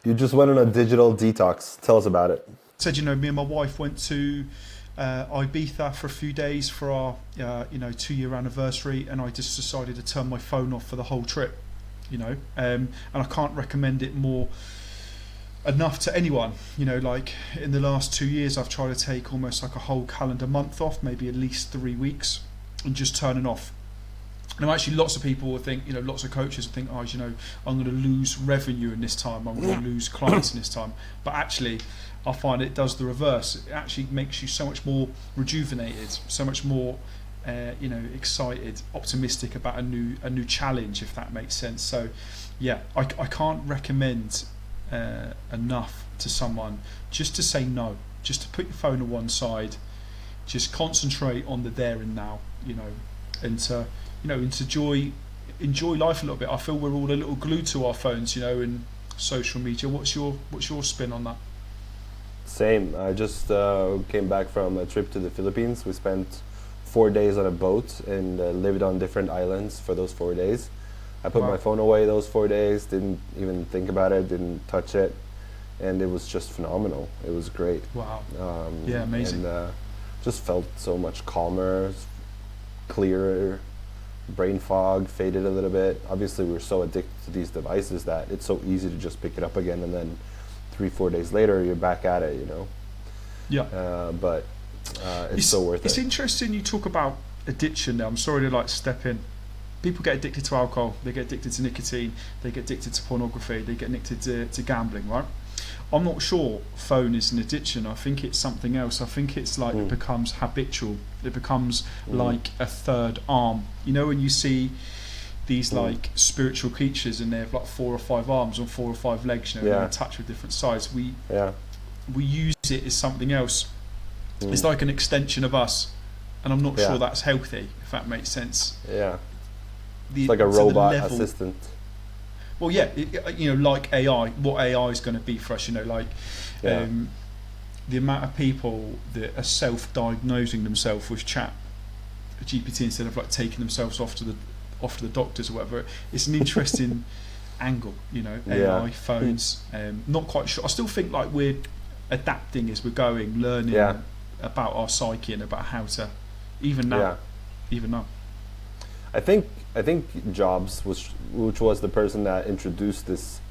You just went on a digital detox. Tell us about it. Said, me and my wife went to Ibiza for a few days for our 2-year anniversary, and I just decided to turn my phone off for the whole trip. And I can't recommend it more enough to anyone. Like in the last 2 years, I've tried to take almost like a whole calendar month off, maybe at least 3 weeks, and just turning off. And actually, lots of people will think, lots of coaches will think, I'm going to lose revenue in this time, I'm going to lose clients in this time. But actually, I find it does the reverse. It actually makes you so much more rejuvenated, so much more, excited, optimistic about a new challenge, if that makes sense. So, yeah, I can't recommend enough to someone just to say no, just to put your phone on one side, just concentrate on the there and now, and to enjoy life a little bit. I feel we're all a little glued to our phones, and social media. What's your spin on that? Same. I just came back from a trip to the Philippines. We spent 4 days on a boat and lived on different islands for those 4 days. I put my phone away those 4 days, didn't even think about it, didn't touch it, and it was just phenomenal. It was great. Wow. Yeah, amazing. And just felt so much calmer, clearer. Brain fog faded a little bit. Obviously, we're so addicted to these devices that it's so easy to just pick it up again, and then 3-4 days later, you're back at it. Yeah. But it's so worth it. It's interesting you talk about addiction now. I'm sorry to step in. People get addicted to alcohol. They get addicted to nicotine. They get addicted to pornography. They get addicted to gambling. Right? I'm not sure phone is an addiction. I think it's something else. I think it's like it becomes habitual. It becomes like a third arm. When you see these like spiritual creatures and they have like 4 or 5 arms or 4 or 5 legs, they're in touch with different sides. We use it as something else. It's like an extension of us, and I'm not sure that's healthy, if that makes sense. Yeah. It's like a robot assistant. Well, yeah, like AI, what AI is going to be for us, the amount of people that are self-diagnosing themselves with chat GPT instead of like taking themselves off to the doctors or whatever. It's an interesting angle, AI, phones. Not quite sure. I still think like we're adapting as we're going, learning about our psyche and about how to, even now. I think Jobs, which was the person that introduced this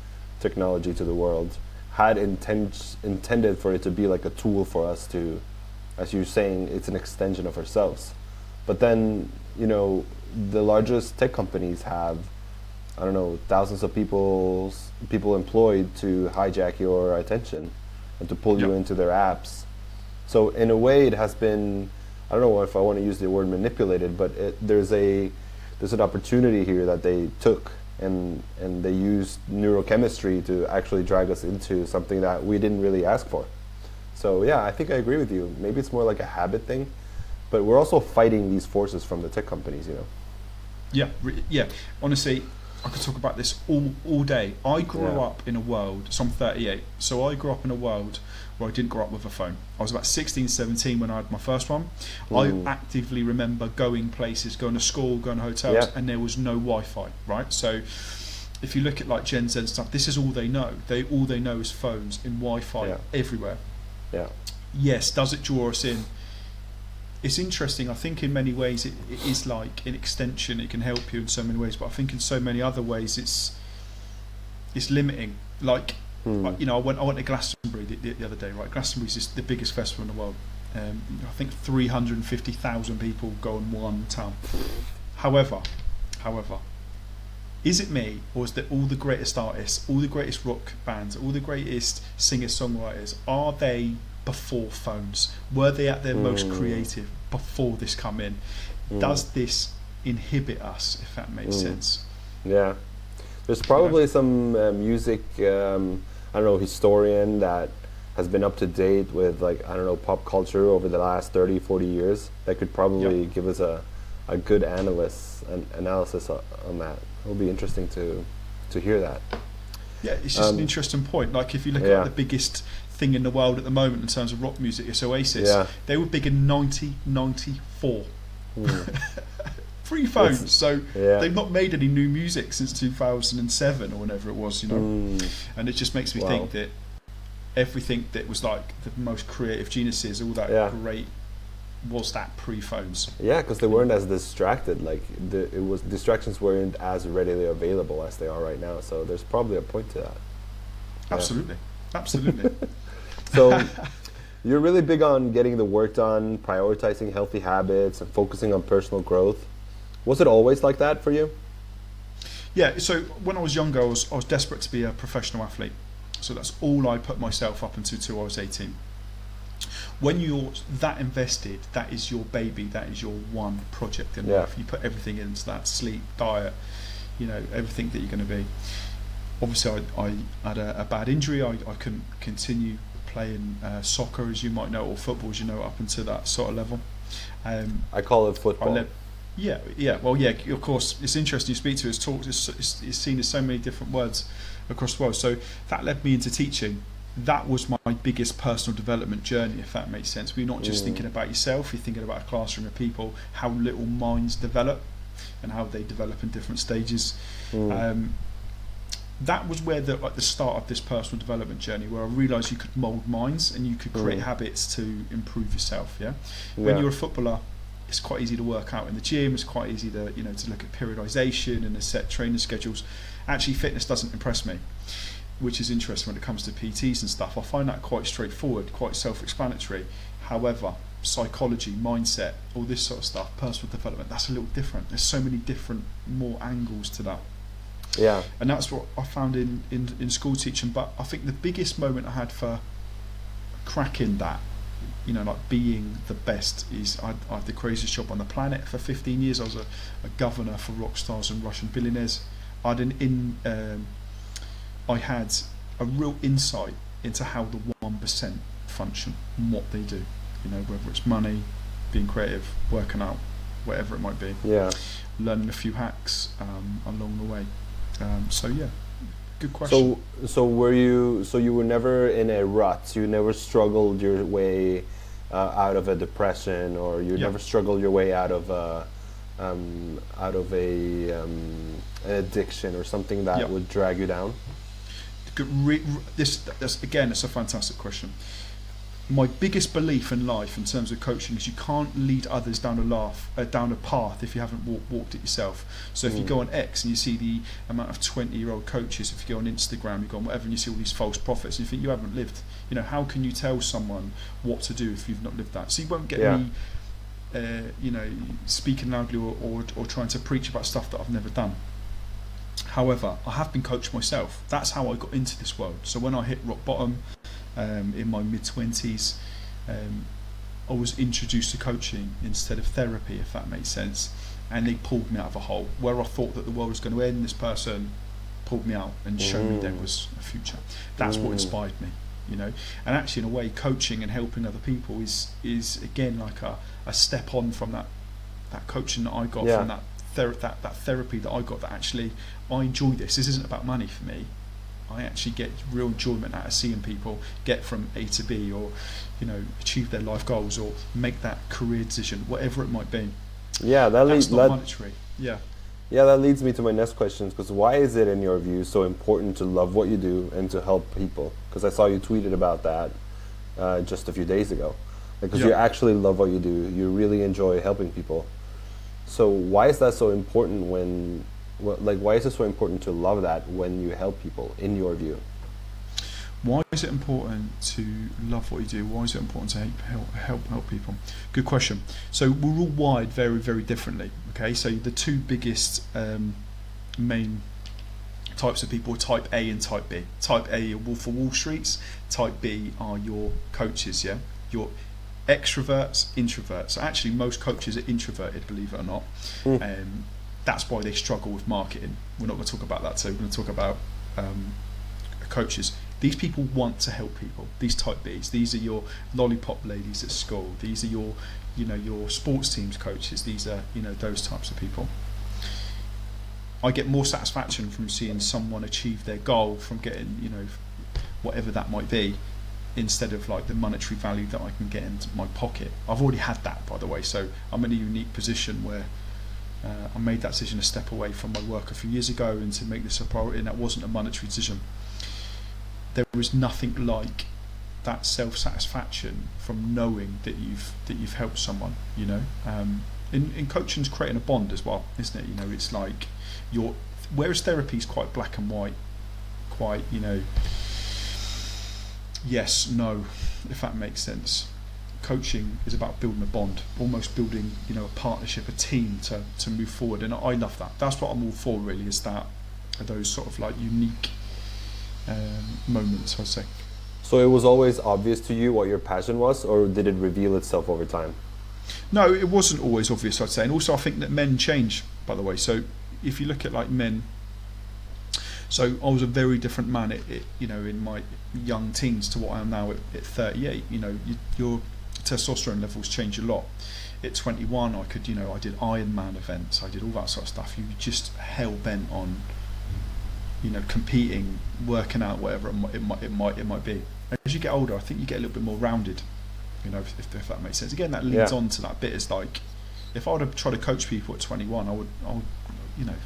technology to the world, had intended for it to be like a tool for us to, as you're saying, it's an extension of ourselves. But then, the largest tech companies have, thousands of people employed to hijack your attention and to pull you into their apps. So in a way, it has been, I don't know if I want to use the word manipulated, but there's an opportunity here that they took and they used neurochemistry to actually drag us into something that we didn't really ask for. So yeah, I think I agree with you. Maybe it's more like a habit thing, but we're also fighting these forces from the tech companies, Yeah. Honestly, I could talk about this all day. I grew up in a world, so I'm 38, so I grew up in a world where I didn't grow up with a phone. I was about 16, 17 when I had my first one. I actively remember going places, going to school, going to hotels, and there was no Wi-Fi, right? So if you look at like Gen Z and stuff, this is all they know. All they know is phones and Wi-Fi everywhere. Yeah. Yes, does it draw us in? It's interesting. I think in many ways it is like an extension. It can help you in so many ways, but I think in so many other ways it's limiting. Like I went to Glastonbury the other day. Right, Glastonbury is the biggest festival in the world. I think 350,000 people go in one town. However, is it me, or is that all the greatest artists, all the greatest rock bands, all the greatest singer-songwriters, are they before phones? Were they at their most creative before this come in? Does this inhibit us, if that makes sense? Yeah. There's probably some music, historian that has been up to date with pop culture over the last 30, 40 years that could probably give us a good analysis on that. It'll be interesting to hear that. Yeah, it's just an interesting point. Like if you look at the biggest thing in the world at the moment in terms of rock music, it's Oasis. They were big in 1994. free phones. So yeah. they've not made any new music since 2007 or whenever it was, you know. And it just makes me think that everything that was like the most creative geniuses, all that great, was that pre-phones. Yeah, because they weren't as distracted. Like distractions weren't as readily available as they are right now. So there's probably a point to that. Absolutely, absolutely. So you're really big on getting the work done, prioritizing healthy habits, and focusing on personal growth. Was it always like that for you? Yeah. So when I was younger, I was desperate to be a professional athlete. So that's all I put myself up until I was 18. When you're that invested, that is your baby, that is your one project in life. You put everything into that: sleep, diet, you know, everything that you're going to be. Obviously, I had a bad injury. I couldn't continue playing soccer, as you might know, or football, as you know, up until that sort of level. I call it football. Well, of course, it's interesting. You speak to us, talk. It's seen as so many different words across the world. So that led me into teaching. That was my biggest personal development journey, if that makes sense. We're not just thinking about yourself, you're thinking about a classroom of people, how little minds develop and how they develop in different stages. That was where the start of this personal development journey, where I realised you could mould minds and you could create habits to improve yourself. When you're a footballer, it's quite easy to work out in the gym. It's quite easy to to look at periodisation and the set training schedules. Actually, fitness doesn't impress me, which is interesting when it comes to PTs and stuff. I find that quite straightforward, quite self-explanatory. However, psychology, mindset, all this sort of stuff, personal development, that's a little different. There's so many different, more angles to that. Yeah. And that's what I found in school teaching. But I think the biggest moment I had for cracking that, like being the best, is I had the craziest job on the planet for 15 years. I was a governor for rock stars and Russian billionaires. I had a real insight into how the 1% function and what they do. Whether it's money, being creative, working out, whatever it might be. Yeah. Learning a few hacks along the way. Good question. So you were never in a rut. You never struggled your way out of a depression, or you never struggled your way out of an addiction or something that would drag you down. That's a fantastic question. My biggest belief in life in terms of coaching is you can't lead others down a path if you haven't walked it yourself. So if you go on X and you see the amount of 20-year-old coaches, if you go on Instagram, you go on whatever, and you see all these false prophets, and you think you haven't lived. How can you tell someone what to do if you've not lived that? So you won't get me, speaking loudly or trying to preach about stuff that I've never done. However, I have been coached myself. That's how I got into this world. So when I hit rock bottom in my mid-20s, I was introduced to coaching instead of therapy, if that makes sense. And they pulled me out of a hole. Where I thought that the world was going to end, this person pulled me out and showed me there was a future. That's what inspired me, And actually, in a way, coaching and helping other people is again like a step on from that coaching that I got, from that therapy that I got, that actually I enjoy this. This isn't about money for me. I actually get real enjoyment out of seeing people get from A to B, or achieve their life goals, or make that career decision, whatever it might be. Yeah, that's not monetary. Yeah, that leads me to my next question, because why is it, in your view, so important to love what you do and to help people? Because I saw you tweeted about that just a few days ago. Because you actually love what you do, you really enjoy helping people. So why is that so important why is it so important to love that when you help people, in your view? Why is it important to love what you do? Why is it important to help people? Good question. So we're all wired very, very differently. Okay, so the two biggest main types of people are type A and type B. Type A are Wolf of Wall Streets. Type B are your coaches. Yeah, your extroverts, introverts. So actually, most coaches are introverted, believe it or not. That's why they struggle with marketing. We're not going to talk about that today. We're going to talk about coaches. These people want to help people. These type Bs. These are your lollipop ladies at school. These are your, your sports teams coaches. These are, those types of people. I get more satisfaction from seeing someone achieve their goal, from getting, whatever that might be, instead of like the monetary value that I can get into my pocket. I've already had that, by the way, so I'm in a unique position where I made that decision to step away from my work a few years ago and to make this a priority, and that wasn't a monetary decision. There is nothing like that self-satisfaction from knowing that you've helped someone, you know. In coaching's creating a bond as well, isn't it? You know, it's like whereas therapy is quite black and white, quite, you know, yes, no, if that makes sense. Coaching is about building a bond, almost building, you know, a partnership, a team to move forward, and I love that. That's what I'm all for, really, is that those sort of like unique moments, I'd say. So it was always obvious to you what your passion was, or did it reveal itself over time? No, it wasn't always obvious, I'd say. And also I think that men change, by the way. So if you look at like men, so I was a very different man you know, in my young teens to what I am now at 38. You know, your testosterone levels change a lot. At 21, I did Ironman events, I did all that sort of stuff. You just hell bent on, you know, competing, working out, whatever it might be. As you get older, I think you get a little bit more rounded. You know, if that makes sense. Again, that leads on to that bit. Is like, if I would have tried to coach people at 21, I would, you know,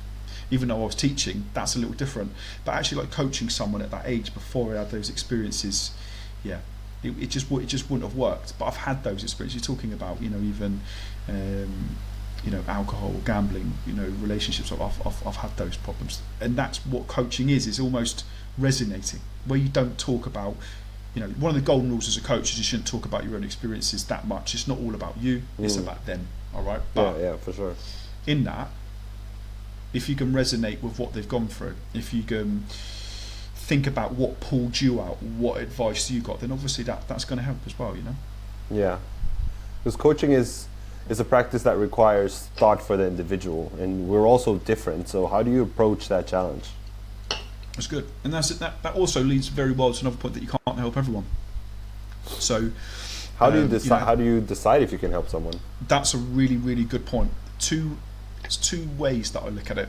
even though I was teaching, that's a little different. But actually, like coaching someone at that age before I had those experiences, yeah, it just wouldn't have worked. But I've had those experiences. You're talking about, you know, even, you know, alcohol, gambling, you know, relationships. I've had those problems, and that's what coaching is almost resonating, where you don't talk about. You know, one of the golden rules as a coach is you shouldn't talk about your own experiences that much. It's not all about you, it's about them, all right? But yeah, for sure. In that, if you can resonate with what they've gone through, if you can think about what pulled you out, what advice you got, then obviously that's going to help as well, you know? Yeah. Because coaching is a practice that requires thought for the individual, and we're also different, so how do you approach that challenge? That's good, and that also leads very well to another point, that you can't help everyone. So, how do you decide? You know, how do you decide if you can help someone? That's a really, really good point. There's two ways that I look at it.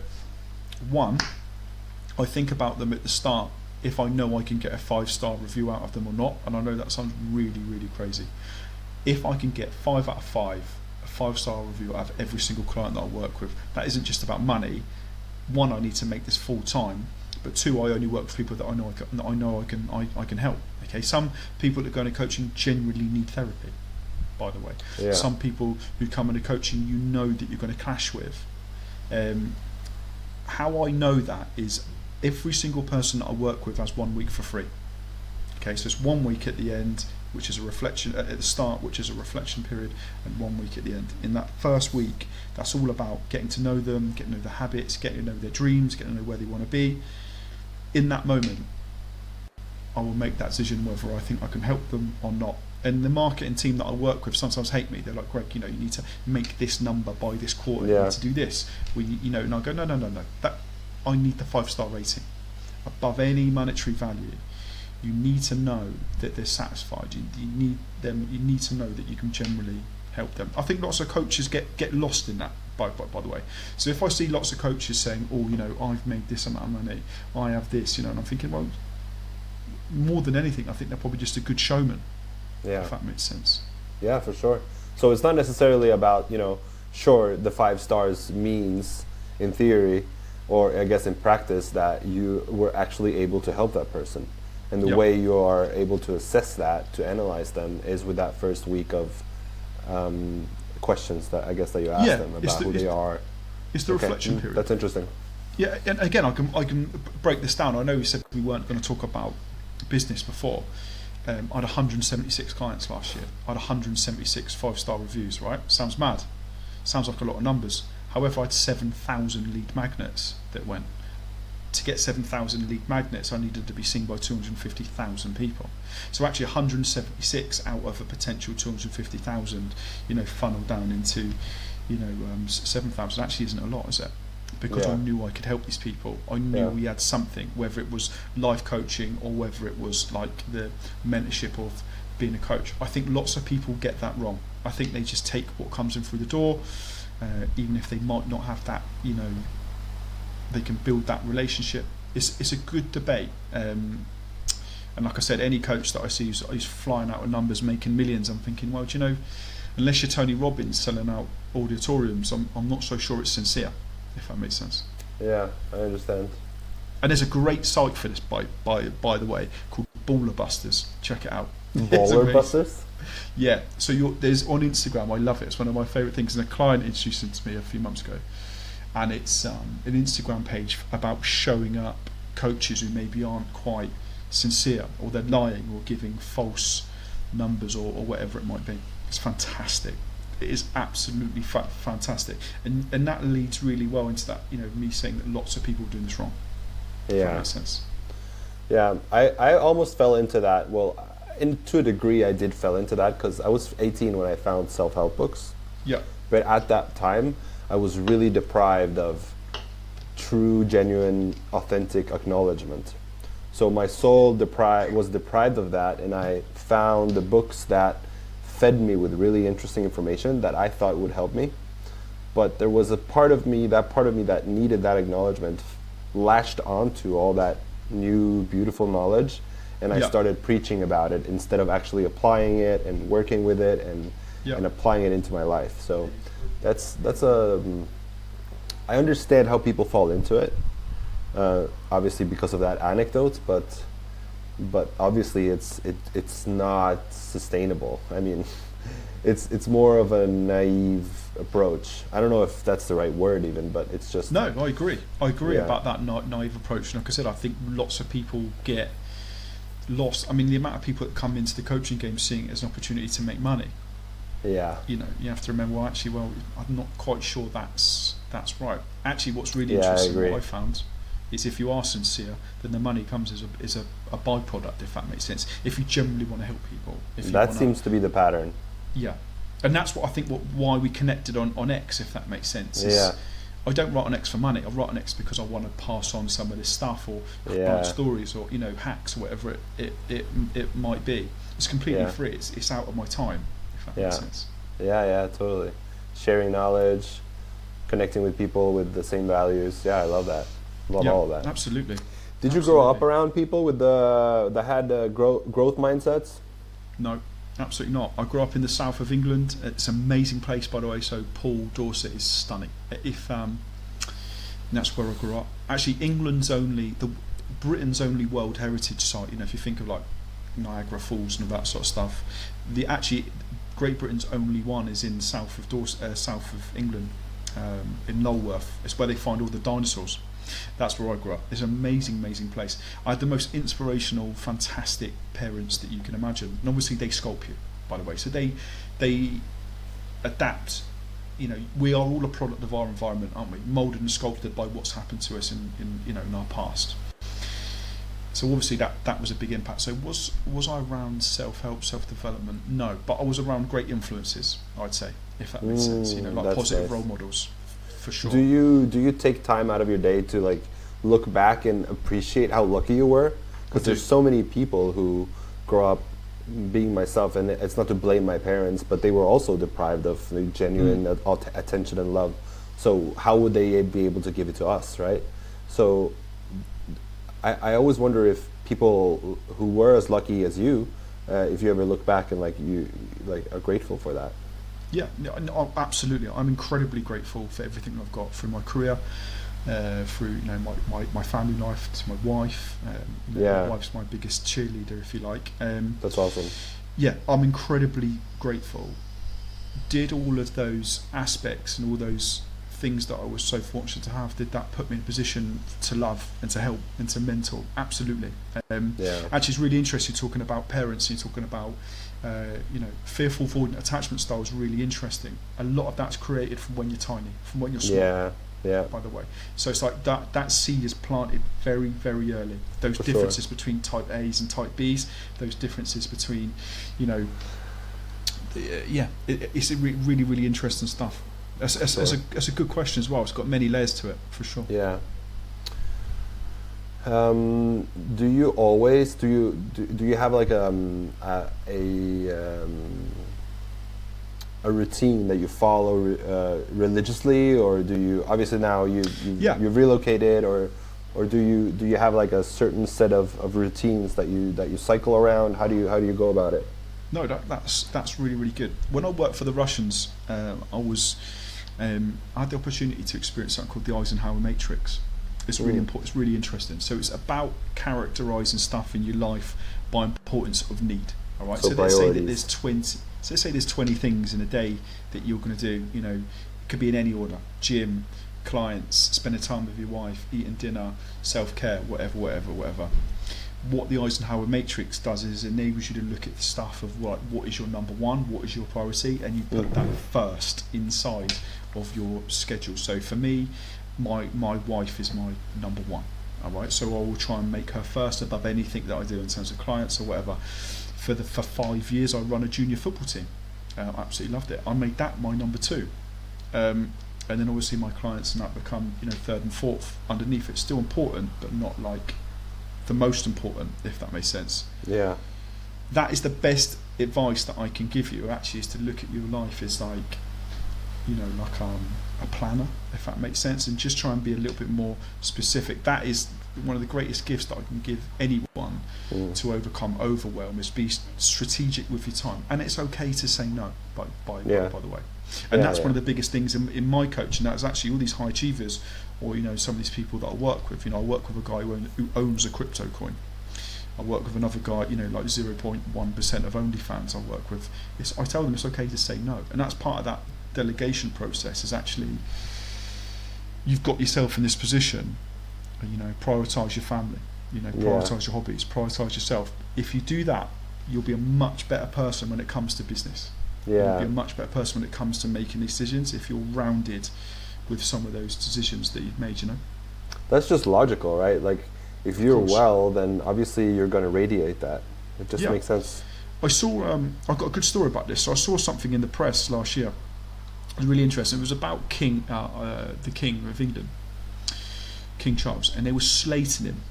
One, I think about them at the start, if I know I can get a 5-star review out of them or not, and I know that sounds really, really crazy. If I can get 5 out of 5, a 5-star review out of every single client that I work with, that isn't just about money. One, I need to make this full time. But 2, I only work with people that I know I can help. Okay, some people that go into coaching genuinely need therapy, by the way. Yeah. Some people who come into coaching, you know that you're going to clash with. How I know that is every single person that I work with has 1 week for free. Okay, so it's 1 week at the end, which is a reflection at the start, which is a reflection period, and 1 week at the end. In that first week, that's all about getting to know them, getting to know their habits, getting to know their dreams, getting to know where they want to be. In that moment, I will make that decision whether I think I can help them or not. And the marketing team that I work with sometimes hate me. They're like, Greg, you know, you need to make this number by this quarter. You need to do this. You know, and I go, no. That I need the 5-star rating above any monetary value. You need to know that they're satisfied. You need them. You need to know that you can generally help them. I think lots of coaches get lost in that. By the way, so if I see lots of coaches saying, "Oh, you know, I've made this amount of money, I have this," you know, and I'm thinking, well, more than anything, I think they're probably just a good showman. Yeah, if that makes sense. Yeah, for sure. So it's not necessarily about, you know, sure, the 5 stars means in theory, or I guess in practice, that you were actually able to help that person, and the way you are able to assess that, to analyze them, is with that first week of questions that I guess that you ask them about who they are. It's the reflection period. That's interesting. Yeah, and again, I can break this down. I know we said we weren't going to talk about business before. I had 176 clients last year. I had 176 5-star reviews, right? Sounds mad. Sounds like a lot of numbers. However, I had 7,000 lead magnets that went. To get 7,000 lead magnets, I needed to be seen by 250,000 people. So actually 176 out of a potential 250,000, you know, funneled down into, you know, 7,000 actually isn't a lot, is it? Because I knew I could help these people. I knew we had something, whether it was life coaching or whether it was like the mentorship of being a coach. I think lots of people get that wrong. I think they just take what comes in through the door, even if they might not have that, you know, they can build that relationship. It's a good debate, and like I said, any coach that I see who's flying out of numbers, making millions, I'm thinking, well, do you know, unless you're Tony Robbins selling out auditoriums, I'm not so sure it's sincere, if that makes sense. Yeah, I understand. And there's a great site for this, by the way, called Baller Busters. Check it out. Baller Busters? Yeah. So there's on Instagram. I love it. It's one of my favourite things. And a client introduced it to me a few months ago, and it's an Instagram page about showing up coaches who maybe aren't quite sincere, or they're lying, or giving false numbers, or whatever it might be. It's fantastic. It is absolutely fantastic, and that leads really well into that. Me saying that lots of people are doing this wrong. Yeah, if that makes sense. Yeah, I almost fell into that. Well, to a degree, I did fell into that because I was 18 when I found self-help books. Yeah. But at that time, I was really deprived of true, genuine, authentic acknowledgement. So my soul was deprived of that, and I found the books that fed me with really interesting information that I thought would help me. But there was a part of me that needed that acknowledgement, latched onto all that new, beautiful knowledge, and I started preaching about it instead of actually applying it and working with it and applying it into my life. So that's I understand how people fall into it, obviously because of that anecdote, but obviously it's not sustainable. I mean, it's more of a naive approach. I don't know if that's the right word even, but it's just... No, I agree about that naive approach. Like I said, I think lots of people get lost. I mean, the amount of people that come into the coaching game seeing it as an opportunity to make money. Yeah. You have to remember, I'm not quite sure that's right. Actually, what's really interesting, what I found, is if you are sincere, then the money comes as a byproduct, if that makes sense. If you genuinely want to help people. Seems to be the pattern. Yeah. And that's what I think why we connected on X, if that makes sense. I don't write on X for money. I write on X because I want to pass on some of this stuff, or stories, or hacks, or whatever it might be. It's completely free. It's out of my time, if that makes sense. Yeah, totally. Sharing knowledge, connecting with people with the same values. Yeah, I love that. Love all of that. Absolutely. Did you grow up around people with that had growth mindsets? No. Absolutely not. I grew up in the south of England. It's an amazing place, by the way. So Paul, Dorset is stunning. That's where I grew up. Actually, Britain's only World Heritage site. if you think of like Niagara Falls and all that sort of stuff, Great Britain's only one is in south of England, in Lulworth. It's where they find all the dinosaurs. That's where I grew up. It's an amazing, amazing place. I had the most inspirational, fantastic parents that you can imagine. And obviously they sculpt you, by the way. So they adapt. We are all a product of our environment, aren't we? Moulded and sculpted by what's happened to us in our past. So obviously that was a big impact. So was I around self-help, self-development? No, but I was around great influences, I'd say, if that makes sense. Like positive role models. For sure. Do you take time out of your day to like look back and appreciate how lucky you were? Because there's so many people who grow up, being myself, and it's not to blame my parents, but they were also deprived of the genuine attention and love. So how would they be able to give it to us, right? So I always wonder if people who were as lucky as you, if you ever look back and you are grateful for that. Yeah, no, absolutely. I'm incredibly grateful for everything I've got through my career, through my family life, to my wife. My wife's my biggest cheerleader, if you like. That's awesome. Yeah, I'm incredibly grateful. Did all of those aspects and all those things that I was so fortunate to have, did that put me in a position to love and to help and to mentor? Absolutely. Actually, it's really interesting talking about parents and talking about fearful avoidant attachment style is really interesting. A lot of that's created from when you're tiny, from when you're small. By the way, so it's like that seed is planted very, very early. Those differences between type A's and type B's, those differences between, it's really, really interesting stuff. That's a good question as well. It's got many layers to it, for sure. Yeah. Do you have like a routine that you follow religiously, or do you, obviously now you've relocated, or do you have like a certain set of routines that you cycle around? How do you go about it? No, that's really, really good. When I worked for the Russians, I had the opportunity to experience something called the Eisenhower Matrix. It's really important. It's really interesting. So it's about characterizing stuff in your life by importance of need. All right. So let's say that there's 20. So let's say there's 20 things in a day that you're going to do. You know, it could be in any order: gym, clients, spending time with your wife, eating dinner, self-care, whatever. What the Eisenhower Matrix does is enables you to look at the stuff of what is your number one, what is your priority, and you put that first inside of your schedule. So for me, my wife is my number one. All right, so I will try and make her first above anything that I do in terms of clients or whatever. For 5 years, I run a junior football team. I absolutely loved it. I made that my number two. And then obviously my clients and that become, you know, third and fourth underneath. It's still important, but not like the most important, if that makes sense. Yeah. That is the best advice that I can give you, actually, is to look at your life as like, you know, like a planner, if that makes sense, and just try and be a little bit more specific. That is one of the greatest gifts that I can give anyone to overcome overwhelm, is be strategic with your time. And it's okay to say no, by the way. And that's one of the biggest things in my coaching. That's actually all these high achievers, or, you know, some of these people that I work with. You know, I work with a guy who owns a crypto coin. I work with another guy, you know, like 0.1% of OnlyFans I work with. I tell them it's okay to say no. And that's part of that delegation process, is actually, you've got yourself in this position, and, you know, prioritise your family, you know, prioritise your hobbies, prioritise yourself. If you do that, you'll be a much better person when it comes to business. You'll be a much better person when it comes to making decisions, if you're rounded with some of those decisions that you've made, you know. That's just logical, right? Like, if you're well, then obviously you're going to radiate that. It just makes sense. I saw, I've got a good story about this. So I saw something in the press last year. It was really interesting. It was about the King of England, King Charles, and they were slating him,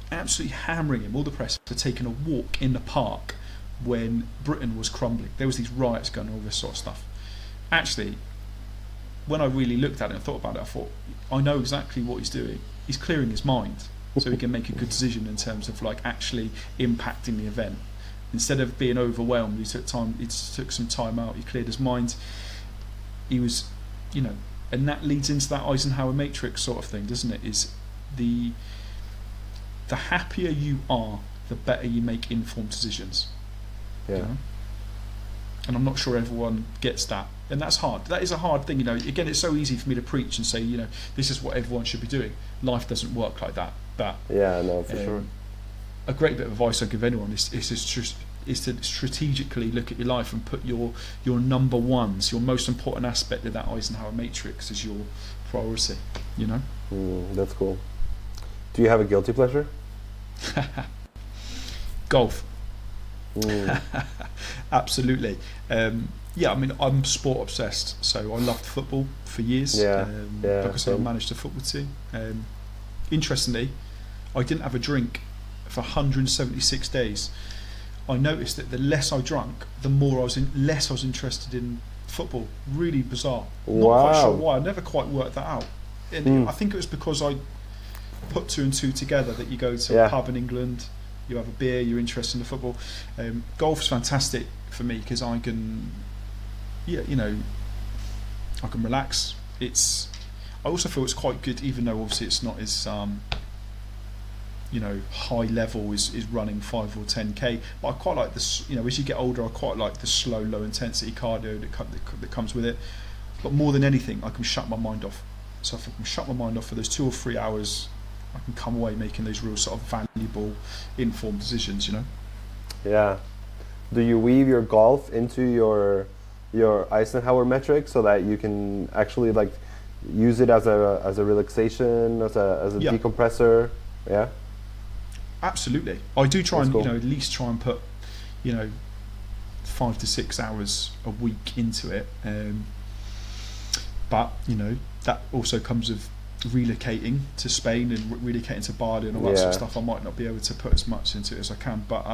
absolutely hammering him, all the press, for taking a walk in the park when Britain was crumbling. There was these riots going on, all this sort of stuff. Actually, when I really looked at it and thought about it, I thought, I know exactly what he's doing. He's clearing his mind so he can make a good decision in terms of like actually impacting the event. Instead of being overwhelmed, he took some time out, he cleared his mind. He was, you know, and that leads into that Eisenhower Matrix sort of thing, doesn't it? Is the happier you are, the better you make informed decisions. Yeah. You know? And I'm not sure everyone gets that, and that's hard. That is a hard thing, you know. Again, it's so easy for me to preach and say, you know, this is what everyone should be doing. Life doesn't work like that. But for sure. A great bit of advice I give anyone is to strategically look at your life and put your number ones, your most important aspect of that Eisenhower Matrix, as your priority. You know. That's cool. Do you have a guilty pleasure? Golf. Absolutely. I mean, I'm sport obsessed, so I loved football for years. Like I said, I managed a football team. Interestingly, I didn't have a drink for 176 days. I noticed that the less I drank, the more less I was interested in football. Really bizarre. Not quite sure why. I never quite worked that out. And I think it was because I put two and two together, that you go to a pub in England, you have a beer, you're interested in the football. Golf's fantastic for me because I can, I can relax. I also feel it's quite good, even though obviously it's not as high level is running 5 or 10k. But I quite like this. As you get older, I quite like the slow, low intensity cardio that comes with it. But more than anything, I can shut my mind off. So if I can shut my mind off for those 2 or 3 hours, I can come away making those real sort of valuable, informed decisions. Yeah. Do you weave your golf into your Eisenhower Matrix so that you can actually use it as a relaxation, as a decompressor? Yeah. Absolutely. I do try and at least try and put 5 to 6 hours a week into it. But that also comes with relocating to Spain and relocating to Bali and all that sort of stuff. I might not be able to put as much into it as I can, but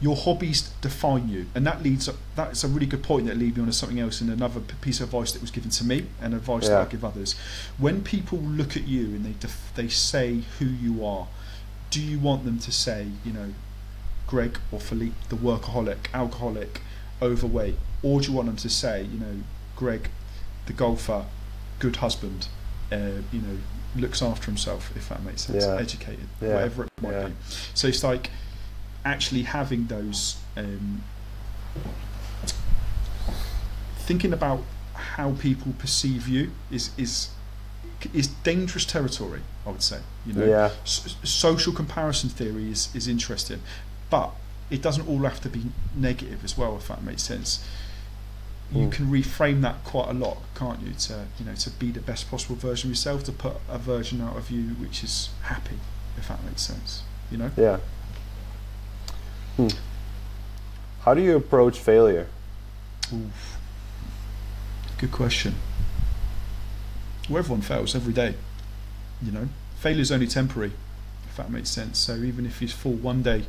your hobbies define you, and that's a really good point that leads me on to something else, and another piece of advice that was given to me and advice that I give others. When people look at you and they say who you are, do you want them to say, Greg or Felipe, the workaholic, alcoholic, overweight, or do you want them to say, you know, Greg, the golfer, good husband, you know, looks after himself, if that makes sense, educated, whatever it might be. So it's like actually having those, thinking about how people perceive you is dangerous territory, I would say. You know, social comparison theory is interesting, but it doesn't all have to be negative as well, if that makes sense. You can reframe that quite a lot, can't you? To, you know, to be the best possible version of yourself, to put a version out of you which is happy, if that makes sense. You know? Yeah. How do you approach failure? Oof. Good question. Well, everyone fails every day. You know, failure is only temporary, if that makes sense. So even if you fall one day,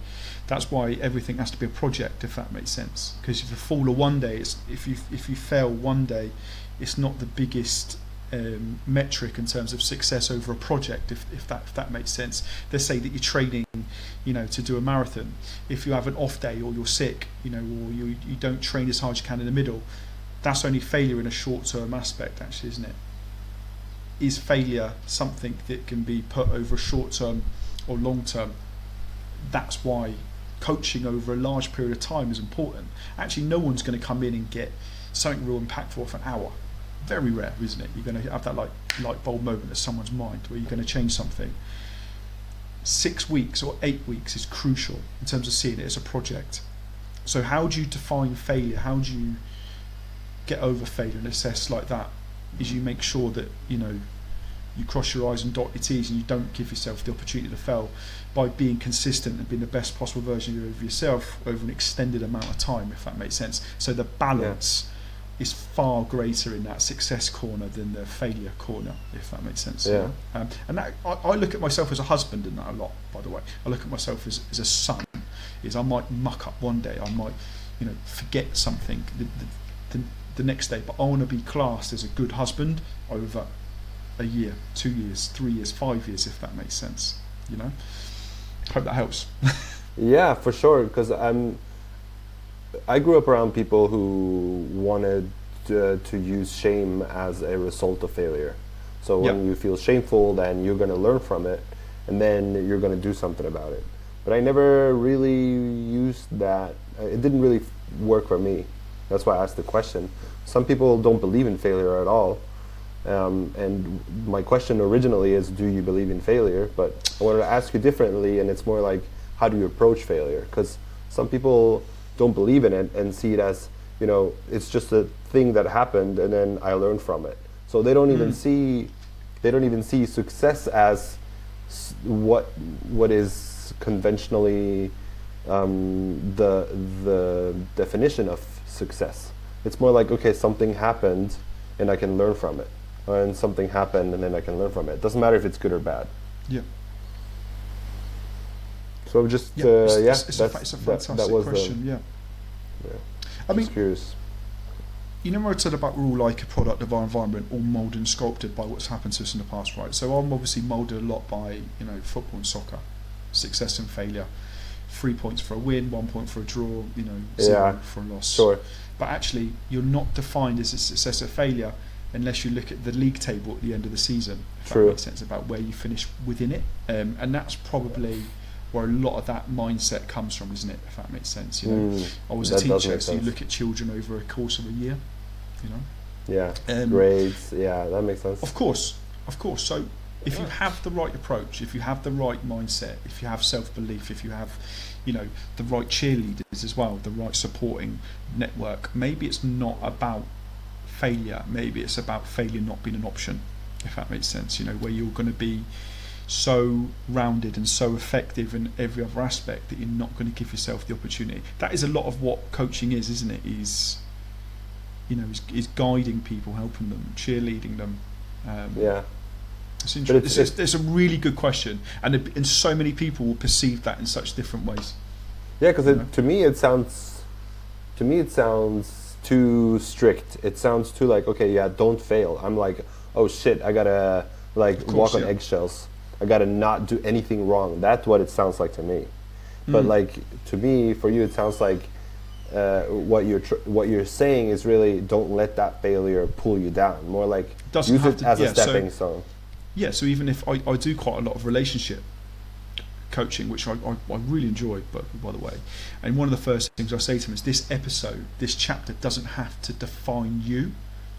that's why everything has to be a project, if that makes sense. Because if you fall one day, if you fail one day, it's not the biggest metric in terms of success over a project, if that makes sense. Let's say that you're training, you know, to do a marathon. If you have an off day or you're sick, you know, or you don't train as hard as you can in the middle, that's only failure in a short-term aspect, actually, isn't it? Is failure something that can be put over a short-term or long-term? That's why coaching over a large period of time is important. Actually, no one's going to come in and get something real impactful for an hour. Very rare, isn't it? You're going to have that light bulb moment in someone's mind where you're going to change something. 6 weeks or 8 weeks is crucial in terms of seeing it as a project. So how do you define failure? How do you get over failure and assess like that? Is you make sure that, you know, you cross your I's and dot your T's, and you don't give yourself the opportunity to fail by being consistent and being the best possible version of yourself over an extended amount of time, if that makes sense. So the balance is far greater in that success corner than the failure corner, if that makes sense. Yeah. And that I look at myself as a husband in that a lot, by the way. I look at myself as a son. Is I might muck up one day, I might, you know, forget something the next day, but I want to be classed as a good husband over a year, 2 years, 3 years, 5 years, if that makes sense. You know, hope that helps. Yeah, for sure. Because I grew up around people who wanted to use shame as a result of failure. So when you feel shameful, then you're going to learn from it, and then you're going to do something about it. But I never really used that. It didn't really work for me. That's why I asked the question. Some people don't believe in failure at all. And my question originally is, do you believe in failure? But I wanted to ask you differently, and it's more like, how do you approach failure? Because some people don't believe in it and see it as, you know, it's just a thing that happened and then I learned from it. So they don't even see success as what is conventionally the definition of success. It's more like, okay, something happened and I can learn from it, and something happened and then I can learn from it. It doesn't matter if it's good or bad. Yeah. So just it's a fantastic question. I mean, curious. You know what I said about we're all like a product of our environment, all moulded and sculpted by what's happened to us in the past, right? So I'm obviously moulded a lot by, you know, football and soccer, success and failure, 3 points for a win, 1 point for a draw, you know, 0 for a loss. Sure. But actually, you're not defined as a success or failure unless you look at the league table at the end of the season. If that makes sense, about where you finish within it, and that's probably where a lot of that mindset comes from, isn't it? If that makes sense, you know. I was a teacher, so you look at children over a course of a year, you know. Yeah. Grades. Yeah, that makes sense. Of course. So if you have the right approach, if you have the right mindset, if you have self-belief, if you have, you know, the right cheerleaders as well, the right supporting network, maybe it's not about failure. Maybe it's about failure not being an option, if that makes sense. You know, where you're going to be so rounded and so effective in every other aspect that you're not going to give yourself the opportunity. That is a lot of what coaching is, isn't it? Is guiding people, helping them, cheerleading them. It's interesting. It's a really good question, and so many people will perceive that in such different ways. Yeah, because to me it sounds too strict. It sounds too like, okay, yeah, don't fail. I'm like, oh shit, I gotta walk on eggshells. I gotta not do anything wrong. That's what it sounds like to me. But like to me, for you, it sounds like what you're saying is really don't let that failure pull you down. More like use it as a stepping stone. Yeah. So even if I do quite a lot of relationship coaching, which I really enjoy, but by the way, and one of the first things I say to them is this chapter doesn't have to define you.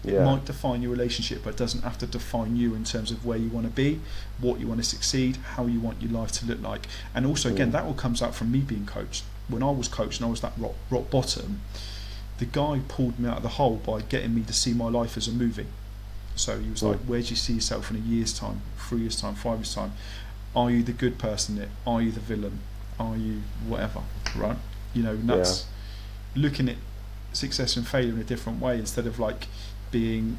It might define your relationship, but it doesn't have to define you in terms of where you want to be, what you want to succeed, how you want your life to look like. And also, again, that all comes out from me being coached. When I was coached and I was that rock bottom, the guy pulled me out of the hole by getting me to see my life as a movie. So he was like, where do you see yourself in a year's time, 3 years' time, 5 years' time? Are you the good person in it? Are you the villain? Are you whatever, right? You know, and that's looking at success and failure in a different way, instead of like being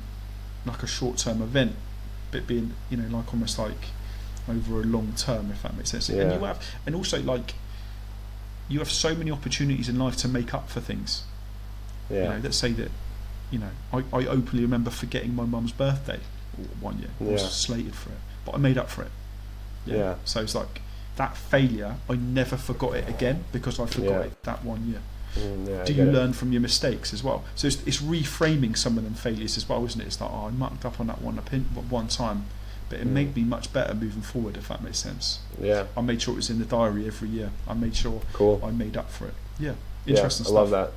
like a short-term event, but being, you know, like almost like over a long term, if that makes sense. And you have, and also like you have so many opportunities in life to make up for things. You know, let's say that, you know, I openly remember forgetting my mum's birthday one year. I was slated for it, but I made up for it. So it's like that failure, I never forgot it again because I forgot it that 1 year. Do you learn from your mistakes as well? So it's reframing some of them failures as well, isn't it? It's like, I mucked up on that one time, but it made me much better moving forward, if that makes sense. I made sure it was in the diary every year. I made sure I made up for it. Interesting stuff. I love that.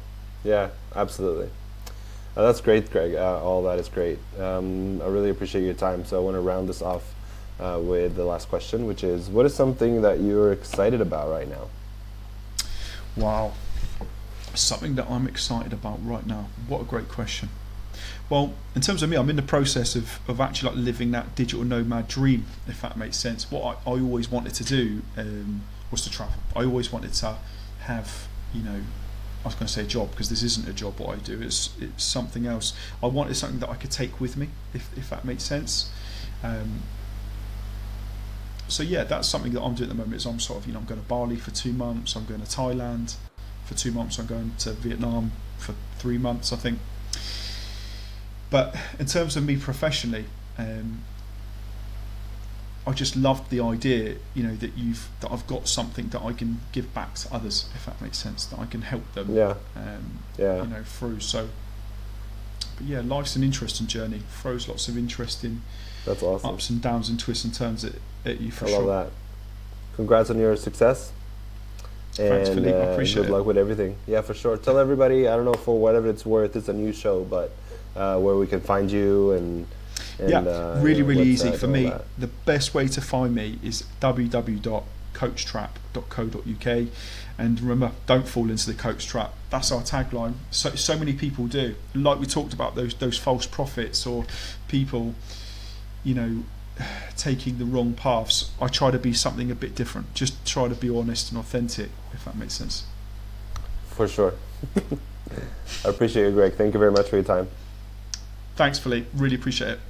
Yeah, absolutely. That's great, Greg. All that is great. I really appreciate your time. So I want to round this off with the last question, which is, what is something that you're excited about right now? Wow. Something that I'm excited about right now. What a great question. Well, in terms of me, I'm in the process of actually like living that digital nomad dream, if that makes sense. What I always wanted to do was to travel. I always wanted to have, you know, I was going to say a job, because this isn't a job what I do, it's something else. I wanted something that I could take with me, if that makes sense. So yeah, that's something that I'm doing at the moment. Is I'm sort of, you know, I'm going to Bali for 2 months, I'm going to Thailand for 2 months, I'm going to Vietnam for 3 months, I think. But in terms of me professionally, I just loved the idea, you know, that I've got something that I can give back to others, if that makes sense, that I can help them, you know, through. So, but yeah, life's an interesting journey, throws lots of interesting That's awesome. ups and downs and twists and turns at you, for I sure. love that. Congrats on your success. Thanks, Felipe. I appreciate it. Good luck with everything. Yeah, for sure. Tell everybody, I don't know, for whatever it's worth, it's a new show, but where we can find you and really easy for me. The best way to find me is www.coachtrap.co.uk, and remember, don't fall into the coach trap. That's our tagline. So many people do, like we talked about, those false prophets or people, you know, taking the wrong paths. I try to be something a bit different, just try to be honest and authentic, if that makes sense. For sure. I appreciate you, Greg. Thank you very much for your time. Thanks, Felipe. Really appreciate it.